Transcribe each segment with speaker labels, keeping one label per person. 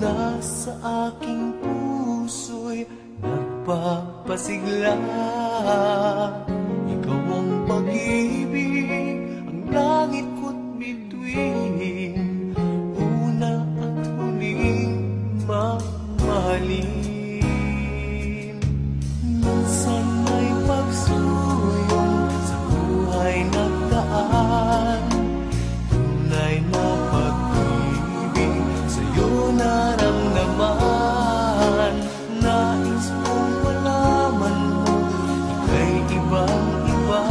Speaker 1: Nasa aking puso'y nagpapasigla. Ikaw ang pag-ibig, ang langit ko't bituin, una at huling mamahalin. Minsan may pagsuyong sa buhay nagdaan, tunay na pag-ibig sa'yo naramdaman. Nais kong malaman mo, ika'y ibang-iba.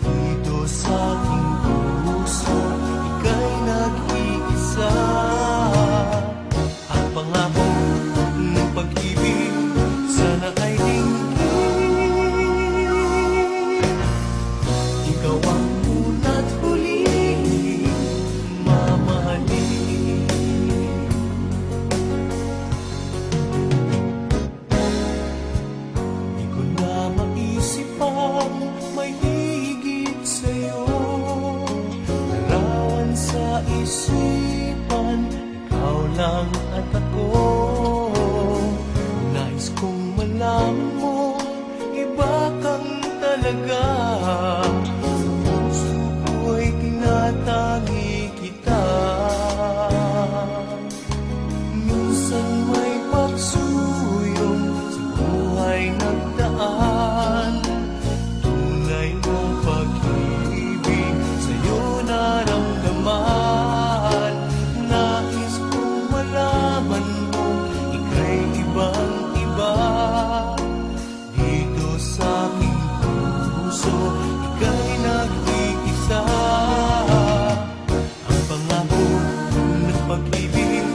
Speaker 1: Dito sa aking puso, ika'y nag-iisa. Ang pangako ng pag-ibig sana ay dinggin. Ikaw ang una't huli mamahalin. Di ko na maisip pang may higit sa'yo. Larawan sa isipan, ikaw lang at ako. Nais kong malaman mo, iba kang talaga. Sa puso ko'y tinatangi kita. Minsan may pagsuyong sa buhay nagdaan, tunay na pag-ibig sa'yo naramdaman. Nais kong malaman mo, ika'y ibang-iba. Dito sa aking puso, ika'y nag-iisa. Ang pangako ng pag-ibig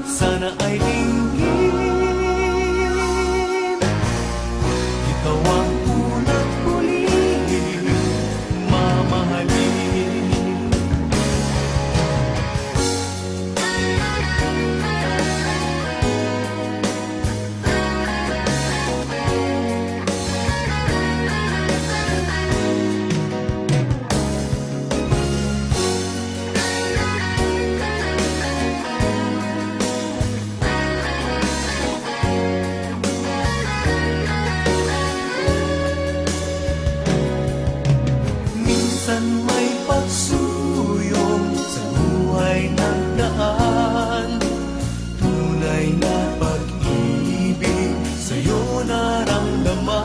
Speaker 1: sana ay dinggin. Ikaw ang una't huli mamahalin. Minsan may pagsuyong sa buhay nagdaan, tunay na pag-ibig sa'yo naramdaman.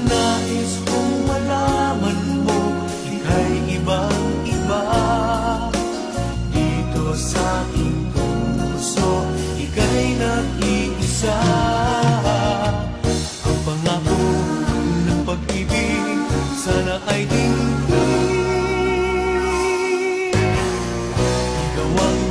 Speaker 1: Nais kong malaman mo, ika'y ibang-iba. Dito sa aking puso, ika'y nag-iisa. Ang pangako ng pag-ibig sana ay dinggin. Ikaw ang